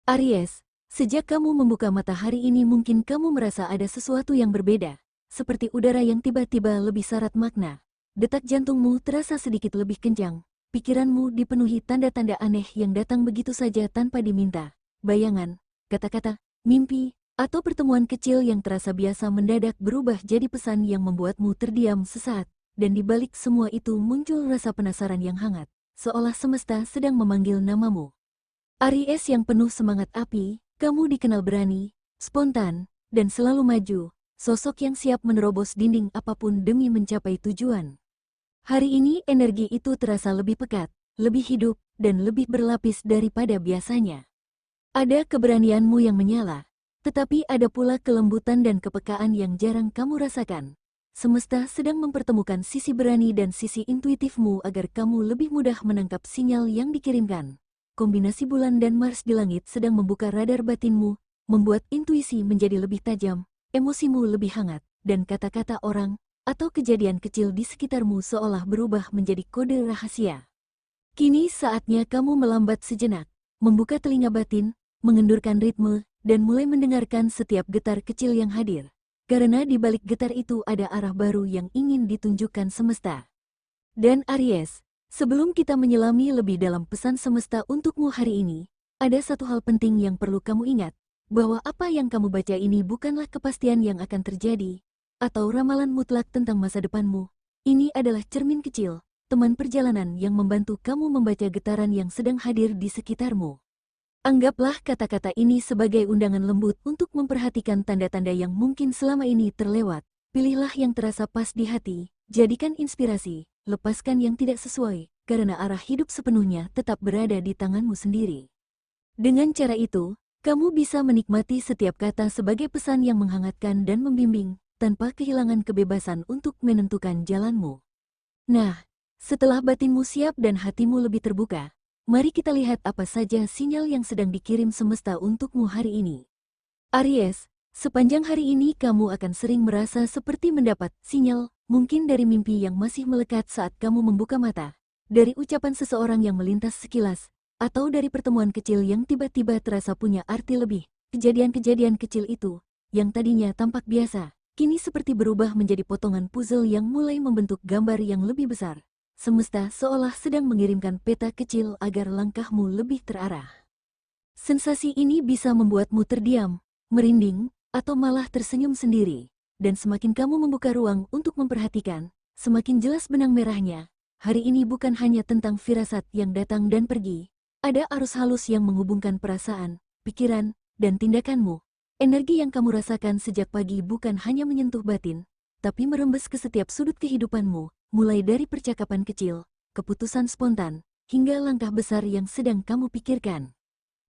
Aries, sejak kamu membuka mata hari ini mungkin kamu merasa ada sesuatu yang berbeda, seperti udara yang tiba-tiba lebih syarat makna. Detak jantungmu terasa sedikit lebih kencang, pikiranmu dipenuhi tanda-tanda aneh yang datang begitu saja tanpa diminta. Bayangan, kata-kata, mimpi, atau pertemuan kecil yang terasa biasa mendadak berubah jadi pesan yang membuatmu terdiam sesaat, dan di balik semua itu muncul rasa penasaran yang hangat, seolah semesta sedang memanggil namamu. Aries yang penuh semangat api, kamu dikenal berani, spontan, dan selalu maju, sosok yang siap menerobos dinding apapun demi mencapai tujuan. Hari ini energi itu terasa lebih pekat, lebih hidup, dan lebih berlapis daripada biasanya. Ada keberanianmu yang menyala, tetapi ada pula kelembutan dan kepekaan yang jarang kamu rasakan. Semesta sedang mempertemukan sisi berani dan sisi intuitifmu agar kamu lebih mudah menangkap sinyal yang dikirimkan. Kombinasi bulan dan Mars di langit sedang membuka radar batinmu, membuat intuisi menjadi lebih tajam, emosimu lebih hangat, dan kata-kata orang atau kejadian kecil di sekitarmu seolah berubah menjadi kode rahasia. Kini saatnya kamu melambat sejenak, membuka telinga batin, mengendurkan ritme, dan mulai mendengarkan setiap getar kecil yang hadir. Karena di balik getar itu ada arah baru yang ingin ditunjukkan semesta. Dan Aries, sebelum kita menyelami lebih dalam pesan semesta untukmu hari ini, ada satu hal penting yang perlu kamu ingat, bahwa apa yang kamu baca ini bukanlah kepastian yang akan terjadi, atau ramalan mutlak tentang masa depanmu. Ini adalah cermin kecil, teman perjalanan yang membantu kamu membaca getaran yang sedang hadir di sekitarmu. Anggaplah kata-kata ini sebagai undangan lembut untuk memperhatikan tanda-tanda yang mungkin selama ini terlewat. Pilihlah yang terasa pas di hati, jadikan inspirasi, lepaskan yang tidak sesuai, karena arah hidup sepenuhnya tetap berada di tanganmu sendiri. Dengan cara itu, kamu bisa menikmati setiap kata sebagai pesan yang menghangatkan dan membimbing, tanpa kehilangan kebebasan untuk menentukan jalanmu. Nah, setelah batinmu siap dan hatimu lebih terbuka, mari kita lihat apa saja sinyal yang sedang dikirim semesta untukmu hari ini. Aries, sepanjang hari ini kamu akan sering merasa seperti mendapat sinyal, mungkin dari mimpi yang masih melekat saat kamu membuka mata, dari ucapan seseorang yang melintas sekilas, atau dari pertemuan kecil yang tiba-tiba terasa punya arti lebih. Kejadian-kejadian kecil itu, yang tadinya tampak biasa, kini seperti berubah menjadi potongan puzzle yang mulai membentuk gambar yang lebih besar. Semesta seolah sedang mengirimkan peta kecil agar langkahmu lebih terarah. Sensasi ini bisa membuatmu terdiam, merinding, atau malah tersenyum sendiri. Dan semakin kamu membuka ruang untuk memperhatikan, semakin jelas benang merahnya. Hari ini bukan hanya tentang firasat yang datang dan pergi. Ada arus halus yang menghubungkan perasaan, pikiran, dan tindakanmu. Energi yang kamu rasakan sejak pagi bukan hanya menyentuh batin, tapi merembes ke setiap sudut kehidupanmu. Mulai dari percakapan kecil, keputusan spontan, hingga langkah besar yang sedang kamu pikirkan.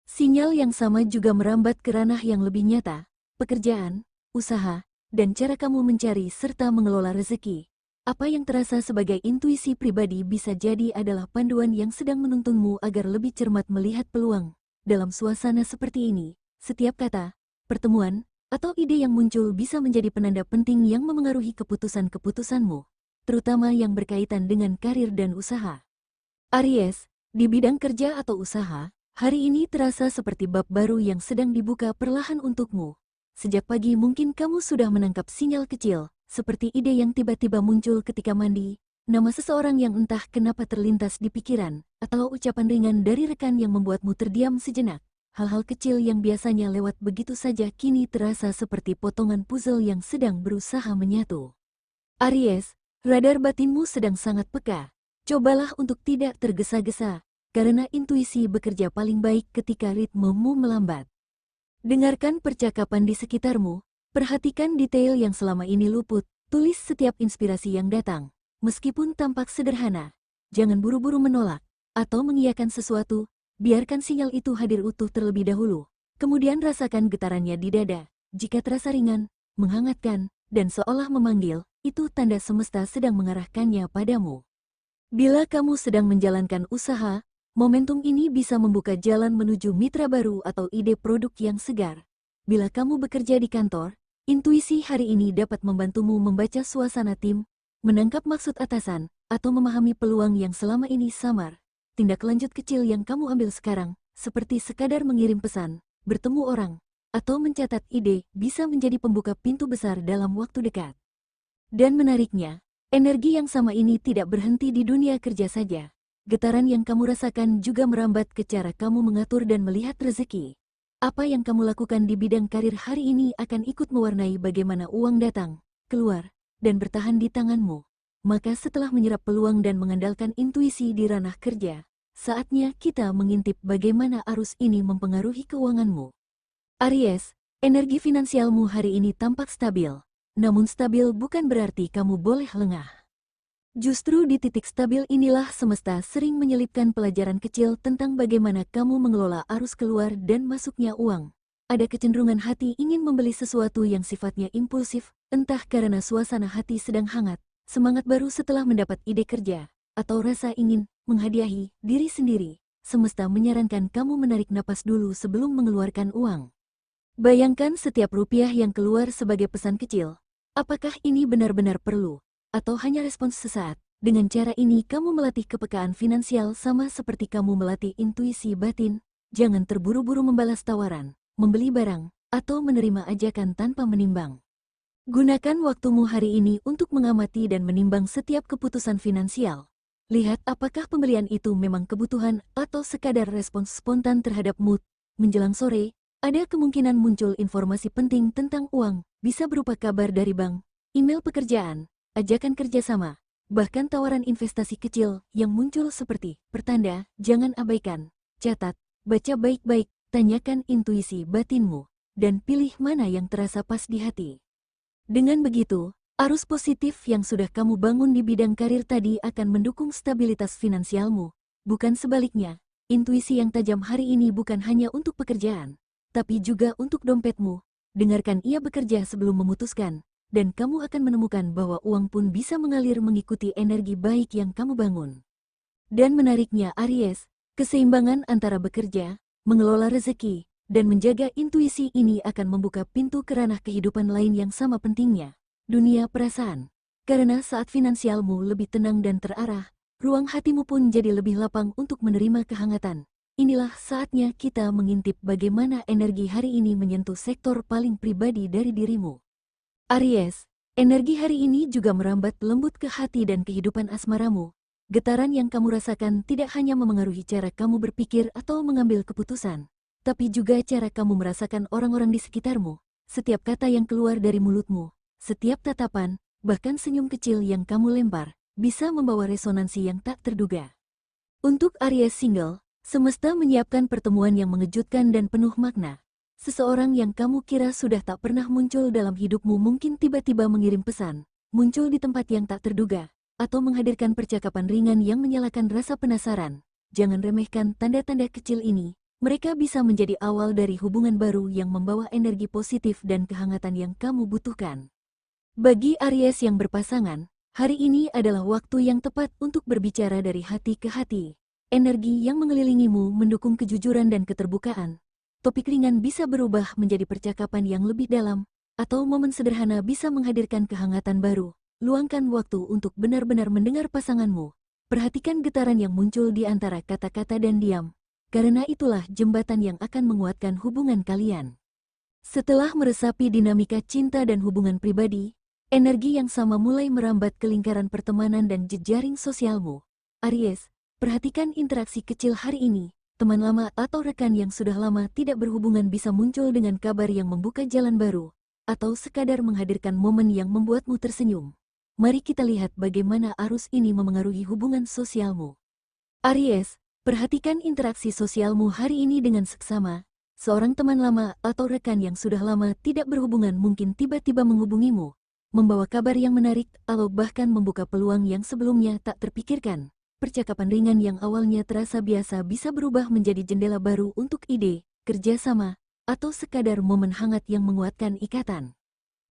Sinyal yang sama juga merambat ke ranah yang lebih nyata, pekerjaan, usaha, dan cara kamu mencari serta mengelola rezeki. Apa yang terasa sebagai intuisi pribadi bisa jadi adalah panduan yang sedang menuntunmu agar lebih cermat melihat peluang. Dalam suasana seperti ini, setiap kata, pertemuan, atau ide yang muncul bisa menjadi penanda penting yang memengaruhi keputusan-keputusanmu, terutama yang berkaitan dengan karir dan usaha. Aries, di bidang kerja atau usaha, hari ini terasa seperti bab baru yang sedang dibuka perlahan untukmu. Sejak pagi mungkin kamu sudah menangkap sinyal kecil, seperti ide yang tiba-tiba muncul ketika mandi, nama seseorang yang entah kenapa terlintas di pikiran, atau ucapan ringan dari rekan yang membuatmu terdiam sejenak. Hal-hal kecil yang biasanya lewat begitu saja kini terasa seperti potongan puzzle yang sedang berusaha menyatu. Aries, radar batinmu sedang sangat peka. Cobalah untuk tidak tergesa-gesa, karena intuisi bekerja paling baik ketika ritmemu melambat. Dengarkan percakapan di sekitarmu, perhatikan detail yang selama ini luput, tulis setiap inspirasi yang datang. Meskipun tampak sederhana, jangan buru-buru menolak atau mengiyakan sesuatu, biarkan sinyal itu hadir utuh terlebih dahulu. Kemudian rasakan getarannya di dada. Jika terasa ringan, menghangatkan, dan seolah memanggil, itu tanda semesta sedang mengarahkannya padamu. Bila kamu sedang menjalankan usaha, momentum ini bisa membuka jalan menuju mitra baru atau ide produk yang segar. Bila kamu bekerja di kantor, intuisi hari ini dapat membantumu membaca suasana tim, menangkap maksud atasan, atau memahami peluang yang selama ini samar. Tindak lanjut kecil yang kamu ambil sekarang seperti sekadar mengirim pesan, bertemu orang, atau mencatat ide, bisa menjadi pembuka pintu besar dalam waktu dekat. Dan menariknya, energi yang sama ini tidak berhenti di dunia kerja saja. Getaran yang kamu rasakan juga merambat ke cara kamu mengatur dan melihat rezeki. Apa yang kamu lakukan di bidang karir hari ini akan ikut mewarnai bagaimana uang datang, keluar, dan bertahan di tanganmu. Maka setelah menyerap peluang dan mengandalkan intuisi di ranah kerja, saatnya kita mengintip bagaimana arus ini mempengaruhi keuanganmu. Aries, energi finansialmu hari ini tampak stabil. Namun stabil bukan berarti kamu boleh lengah. Justru di titik stabil inilah semesta sering menyelipkan pelajaran kecil tentang bagaimana kamu mengelola arus keluar dan masuknya uang. Ada kecenderungan hati ingin membeli sesuatu yang sifatnya impulsif, entah karena suasana hati sedang hangat, semangat baru setelah mendapat ide kerja, atau rasa ingin menghadiahi diri sendiri. Semesta menyarankan kamu menarik napas dulu sebelum mengeluarkan uang. Bayangkan setiap rupiah yang keluar sebagai pesan kecil. Apakah ini benar-benar perlu? Atau hanya respons sesaat? Dengan cara ini kamu melatih kepekaan finansial sama seperti kamu melatih intuisi batin. Jangan terburu-buru membalas tawaran, membeli barang, atau menerima ajakan tanpa menimbang. Gunakan waktumu hari ini untuk mengamati dan menimbang setiap keputusan finansial. Lihat apakah pembelian itu memang kebutuhan atau sekadar respons spontan terhadap mood. Menjelang sore, ada kemungkinan muncul informasi penting tentang uang, bisa berupa kabar dari bank, email pekerjaan, ajakan kerjasama, bahkan tawaran investasi kecil yang muncul seperti pertanda. Jangan abaikan, catat, baca baik-baik, tanyakan intuisi batinmu, dan pilih mana yang terasa pas di hati. Dengan begitu, arus positif yang sudah kamu bangun di bidang karir tadi akan mendukung stabilitas finansialmu. Bukan sebaliknya, intuisi yang tajam hari ini bukan hanya untuk pekerjaan, tapi juga untuk dompetmu. Dengarkan ia bekerja sebelum memutuskan, dan kamu akan menemukan bahwa uang pun bisa mengalir mengikuti energi baik yang kamu bangun. Dan menariknya Aries, keseimbangan antara bekerja, mengelola rezeki, dan menjaga intuisi ini akan membuka pintu ke ranah kehidupan lain yang sama pentingnya, dunia perasaan. Karena saat finansialmu lebih tenang dan terarah, ruang hatimu pun jadi lebih lapang untuk menerima kehangatan. Inilah saatnya kita mengintip bagaimana energi hari ini menyentuh sektor paling pribadi dari dirimu. Aries, energi hari ini juga merambat lembut ke hati dan kehidupan asmaramu. Getaran yang kamu rasakan tidak hanya memengaruhi cara kamu berpikir atau mengambil keputusan, tapi juga cara kamu merasakan orang-orang di sekitarmu. Setiap kata yang keluar dari mulutmu, setiap tatapan, bahkan senyum kecil yang kamu lempar, bisa membawa resonansi yang tak terduga. Untuk Aries single, semesta menyiapkan pertemuan yang mengejutkan dan penuh makna. Seseorang yang kamu kira sudah tak pernah muncul dalam hidupmu mungkin tiba-tiba mengirim pesan, muncul di tempat yang tak terduga, atau menghadirkan percakapan ringan yang menyalakan rasa penasaran. Jangan remehkan tanda-tanda kecil ini, mereka bisa menjadi awal dari hubungan baru yang membawa energi positif dan kehangatan yang kamu butuhkan. Bagi Aries yang berpasangan, hari ini adalah waktu yang tepat untuk berbicara dari hati ke hati. Energi yang mengelilingimu mendukung kejujuran dan keterbukaan. Topik ringan bisa berubah menjadi percakapan yang lebih dalam, atau momen sederhana bisa menghadirkan kehangatan baru. Luangkan waktu untuk benar-benar mendengar pasanganmu. Perhatikan getaran yang muncul di antara kata-kata dan diam, karena itulah jembatan yang akan menguatkan hubungan kalian. Setelah meresapi dinamika cinta dan hubungan pribadi, energi yang sama mulai merambat ke lingkaran pertemanan dan jejaring sosialmu. Aries, perhatikan interaksi kecil hari ini. Teman lama atau rekan yang sudah lama tidak berhubungan bisa muncul dengan kabar yang membuka jalan baru, atau sekadar menghadirkan momen yang membuatmu tersenyum. Mari kita lihat bagaimana arus ini memengaruhi hubungan sosialmu. Aries, perhatikan interaksi sosialmu hari ini dengan seksama. Seorang teman lama atau rekan yang sudah lama tidak berhubungan mungkin tiba-tiba menghubungimu, membawa kabar yang menarik, atau bahkan membuka peluang yang sebelumnya tak terpikirkan. Percakapan ringan yang awalnya terasa biasa bisa berubah menjadi jendela baru untuk ide, kerjasama, atau sekadar momen hangat yang menguatkan ikatan.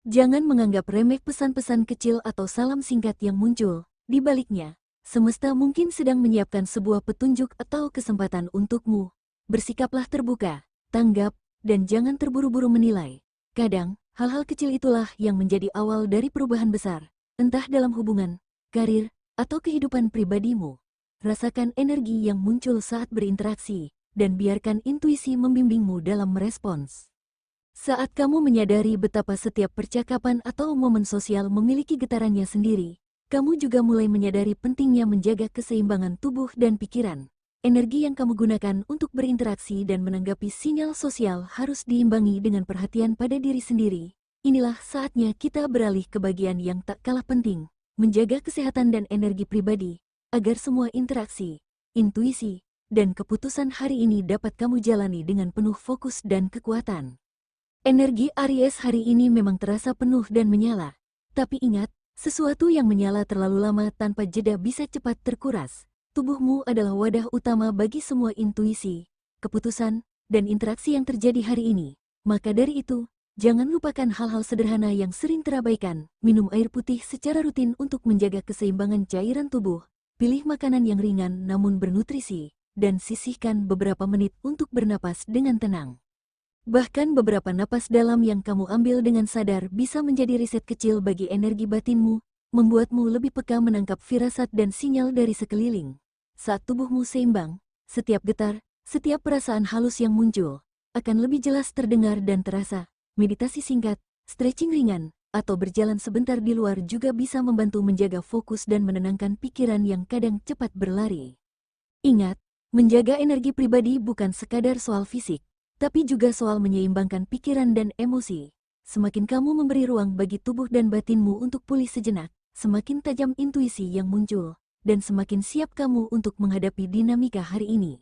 Jangan menganggap remeh pesan-pesan kecil atau salam singkat yang muncul. Di baliknya, semesta mungkin sedang menyiapkan sebuah petunjuk atau kesempatan untukmu. Bersikaplah terbuka, tanggap, dan jangan terburu-buru menilai. Kadang, hal-hal kecil itulah yang menjadi awal dari perubahan besar, entah dalam hubungan, karir, atau kehidupan pribadimu. Rasakan energi yang muncul saat berinteraksi, dan biarkan intuisi membimbingmu dalam merespons. Saat kamu menyadari betapa setiap percakapan atau momen sosial memiliki getarannya sendiri, kamu juga mulai menyadari pentingnya menjaga keseimbangan tubuh dan pikiran. Energi yang kamu gunakan untuk berinteraksi dan menanggapi sinyal sosial harus diimbangi dengan perhatian pada diri sendiri. Inilah saatnya kita beralih ke bagian yang tak kalah penting, menjaga kesehatan dan energi pribadi, agar semua interaksi, intuisi, dan keputusan hari ini dapat kamu jalani dengan penuh fokus dan kekuatan. Energi Aries hari ini memang terasa penuh dan menyala. Tapi ingat, sesuatu yang menyala terlalu lama tanpa jeda bisa cepat terkuras. Tubuhmu adalah wadah utama bagi semua intuisi, keputusan, dan interaksi yang terjadi hari ini. Maka dari itu, jangan lupakan hal-hal sederhana yang sering terabaikan. Minum air putih secara rutin untuk menjaga keseimbangan cairan tubuh. Pilih makanan yang ringan namun bernutrisi, dan sisihkan beberapa menit untuk bernapas dengan tenang. Bahkan beberapa napas dalam yang kamu ambil dengan sadar bisa menjadi riset kecil bagi energi batinmu, membuatmu lebih peka menangkap firasat dan sinyal dari sekeliling. Saat tubuhmu seimbang, setiap getar, setiap perasaan halus yang muncul, akan lebih jelas terdengar dan terasa. Meditasi singkat, stretching ringan, atau berjalan sebentar di luar juga bisa membantu menjaga fokus dan menenangkan pikiran yang kadang cepat berlari. Ingat, menjaga energi pribadi bukan sekadar soal fisik, tapi juga soal menyeimbangkan pikiran dan emosi. Semakin kamu memberi ruang bagi tubuh dan batinmu untuk pulih sejenak, semakin tajam intuisi yang muncul, dan semakin siap kamu untuk menghadapi dinamika hari ini.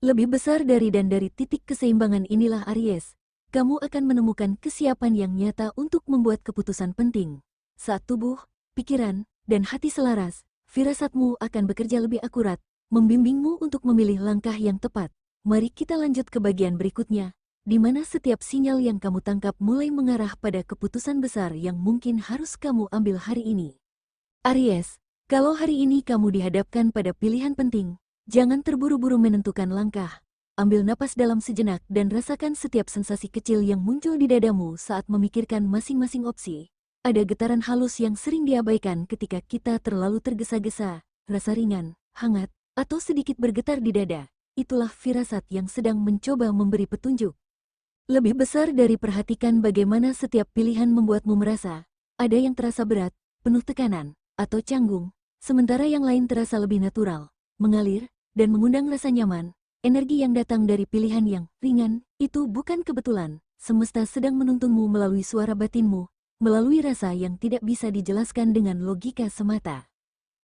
Lebih besar dari titik keseimbangan inilah Aries, kamu akan menemukan kesiapan yang nyata untuk membuat keputusan penting. Saat tubuh, pikiran, dan hati selaras, firasatmu akan bekerja lebih akurat, membimbingmu untuk memilih langkah yang tepat. Mari kita lanjut ke bagian berikutnya, di mana setiap sinyal yang kamu tangkap mulai mengarah pada keputusan besar yang mungkin harus kamu ambil hari ini. Aries, kalau hari ini kamu dihadapkan pada pilihan penting, jangan terburu-buru menentukan langkah. Ambil napas dalam sejenak dan rasakan setiap sensasi kecil yang muncul di dadamu saat memikirkan masing-masing opsi. Ada getaran halus yang sering diabaikan ketika kita terlalu tergesa-gesa, rasa ringan, hangat, atau sedikit bergetar di dada. Itulah firasat yang sedang mencoba memberi petunjuk. Lebih besar dari perhatikan bagaimana setiap pilihan membuatmu merasa, ada yang terasa berat, penuh tekanan, atau canggung, sementara yang lain terasa lebih natural, mengalir, dan mengundang rasa nyaman. Energi yang datang dari pilihan yang ringan, itu bukan kebetulan. Semesta sedang menuntunmu melalui suara batinmu, melalui rasa yang tidak bisa dijelaskan dengan logika semata.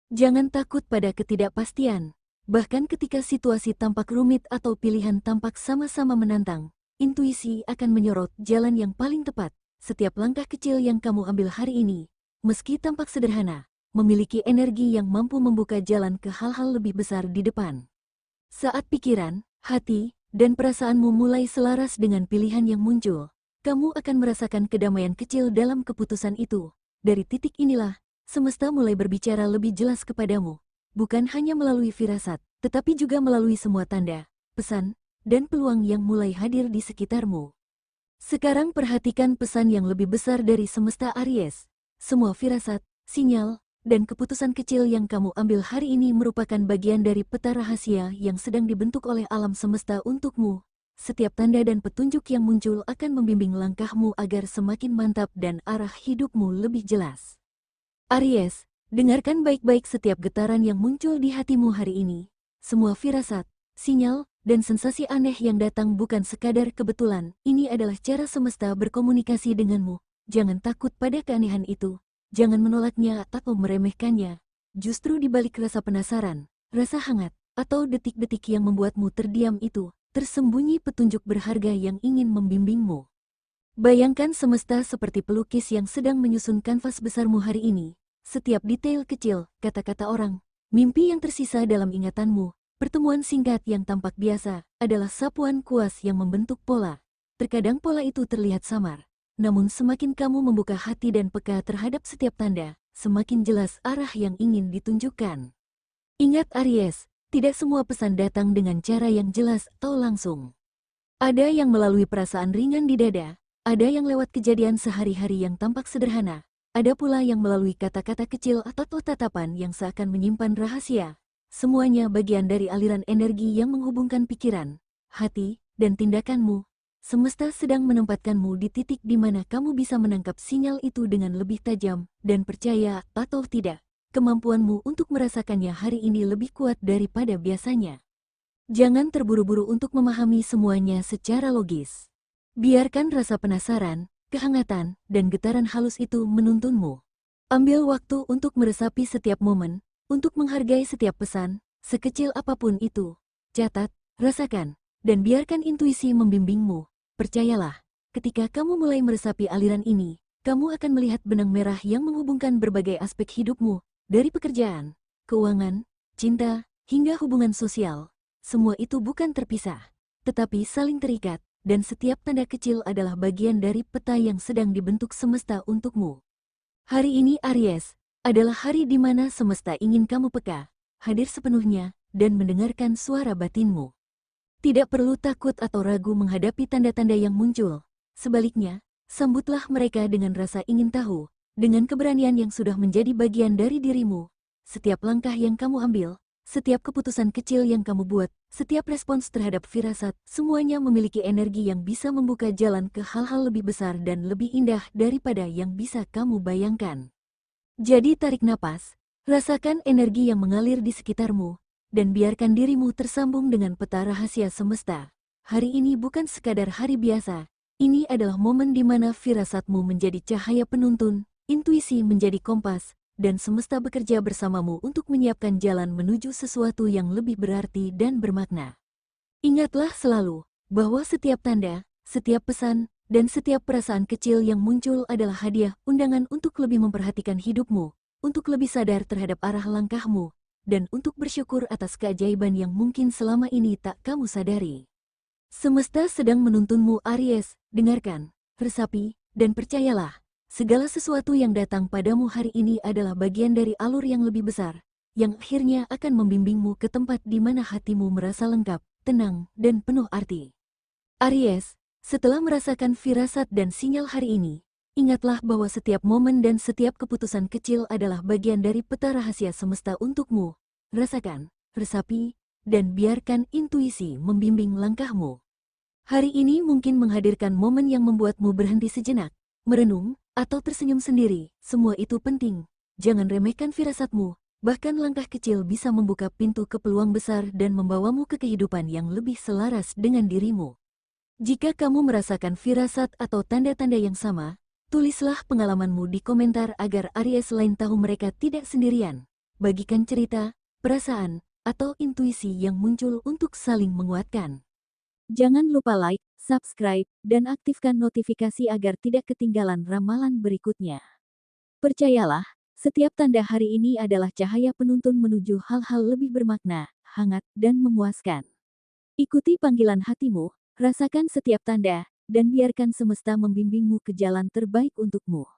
Jangan takut pada ketidakpastian. Bahkan ketika situasi tampak rumit atau pilihan tampak sama-sama menantang, intuisi akan menyorot jalan yang paling tepat. Setiap langkah kecil yang kamu ambil hari ini, meski tampak sederhana, memiliki energi yang mampu membuka jalan ke hal-hal lebih besar di depan. Saat pikiran, hati, dan perasaanmu mulai selaras dengan pilihan yang muncul, kamu akan merasakan kedamaian kecil dalam keputusan itu. Dari titik inilah, semesta mulai berbicara lebih jelas kepadamu. Bukan hanya melalui firasat, tetapi juga melalui semua tanda, pesan, dan peluang yang mulai hadir di sekitarmu. Sekarang perhatikan pesan yang lebih besar dari semesta Aries. Semua firasat, sinyal, dan keputusan kecil yang kamu ambil hari ini merupakan bagian dari peta rahasia yang sedang dibentuk oleh alam semesta untukmu. Setiap tanda dan petunjuk yang muncul akan membimbing langkahmu agar semakin mantap dan arah hidupmu lebih jelas. Aries, dengarkan baik-baik setiap getaran yang muncul di hatimu hari ini. Semua firasat, sinyal, dan sensasi aneh yang datang bukan sekadar kebetulan. Ini adalah cara semesta berkomunikasi denganmu. Jangan takut pada keanehan itu. Jangan menolaknya atau meremehkannya. Justru di balik rasa penasaran, rasa hangat, atau detik-detik yang membuatmu terdiam itu, tersembunyi petunjuk berharga yang ingin membimbingmu. Bayangkan semesta seperti pelukis yang sedang menyusun kanvas besarmu hari ini. Setiap detail kecil, kata-kata orang, mimpi yang tersisa dalam ingatanmu, pertemuan singkat yang tampak biasa, adalah sapuan kuas yang membentuk pola. Terkadang pola itu terlihat samar, namun semakin kamu membuka hati dan peka terhadap setiap tanda, semakin jelas arah yang ingin ditunjukkan. Ingat Aries, tidak semua pesan datang dengan cara yang jelas atau langsung. Ada yang melalui perasaan ringan di dada, ada yang lewat kejadian sehari-hari yang tampak sederhana, ada pula yang melalui kata-kata kecil atau tatapan yang seakan menyimpan rahasia. Semuanya bagian dari aliran energi yang menghubungkan pikiran, hati, dan tindakanmu. Semesta sedang menempatkanmu di titik di mana kamu bisa menangkap sinyal itu dengan lebih tajam, dan percaya atau tidak, kemampuanmu untuk merasakannya hari ini lebih kuat daripada biasanya. Jangan terburu-buru untuk memahami semuanya secara logis. Biarkan rasa penasaran, kehangatan, dan getaran halus itu menuntunmu. Ambil waktu untuk meresapi setiap momen, untuk menghargai setiap pesan, sekecil apapun itu. Catat, rasakan, dan biarkan intuisi membimbingmu. Percayalah, ketika kamu mulai meresapi aliran ini, kamu akan melihat benang merah yang menghubungkan berbagai aspek hidupmu, dari pekerjaan, keuangan, cinta, hingga hubungan sosial. Semua itu bukan terpisah, tetapi saling terikat, dan setiap tanda kecil adalah bagian dari peta yang sedang dibentuk semesta untukmu. Hari ini Aries, adalah hari di mana semesta ingin kamu peka, hadir sepenuhnya, dan mendengarkan suara batinmu. Tidak perlu takut atau ragu menghadapi tanda-tanda yang muncul. Sebaliknya, sambutlah mereka dengan rasa ingin tahu, dengan keberanian yang sudah menjadi bagian dari dirimu. Setiap langkah yang kamu ambil, setiap keputusan kecil yang kamu buat, setiap respons terhadap firasat, semuanya memiliki energi yang bisa membuka jalan ke hal-hal lebih besar dan lebih indah daripada yang bisa kamu bayangkan. Jadi tarik napas, rasakan energi yang mengalir di sekitarmu, dan biarkan dirimu tersambung dengan peta rahasia semesta. Hari ini bukan sekadar hari biasa, ini adalah momen di mana firasatmu menjadi cahaya penuntun, intuisi menjadi kompas, dan semesta bekerja bersamamu untuk menyiapkan jalan menuju sesuatu yang lebih berarti dan bermakna. Ingatlah selalu, bahwa setiap tanda, setiap pesan, dan setiap perasaan kecil yang muncul adalah hadiah, undangan untuk lebih memperhatikan hidupmu, untuk lebih sadar terhadap arah langkahmu, dan untuk bersyukur atas keajaiban yang mungkin selama ini tak kamu sadari. Semesta sedang menuntunmu Aries, dengarkan, resapi, dan percayalah. Segala sesuatu yang datang padamu hari ini adalah bagian dari alur yang lebih besar, yang akhirnya akan membimbingmu ke tempat di mana hatimu merasa lengkap, tenang, dan penuh arti. Aries, setelah merasakan firasat dan sinyal hari ini, ingatlah bahwa setiap momen dan setiap keputusan kecil adalah bagian dari peta rahasia semesta untukmu. Rasakan, resapi, dan biarkan intuisi membimbing langkahmu. Hari ini mungkin menghadirkan momen yang membuatmu berhenti sejenak, merenung, atau tersenyum sendiri. Semua itu penting. Jangan remehkan firasatmu, bahkan langkah kecil bisa membuka pintu ke peluang besar dan membawamu ke kehidupan yang lebih selaras dengan dirimu. Jika kamu merasakan firasat atau tanda-tanda yang sama, tulislah pengalamanmu di komentar agar Aries lain tahu mereka tidak sendirian. Bagikan cerita, perasaan, atau intuisi yang muncul untuk saling menguatkan. Jangan lupa like, subscribe, dan aktifkan notifikasi agar tidak ketinggalan ramalan berikutnya. Percayalah, setiap tanda hari ini adalah cahaya penuntun menuju hal-hal lebih bermakna, hangat, dan memuaskan. Ikuti panggilan hatimu, rasakan setiap tanda, dan biarkan semesta membimbingmu ke jalan terbaik untukmu.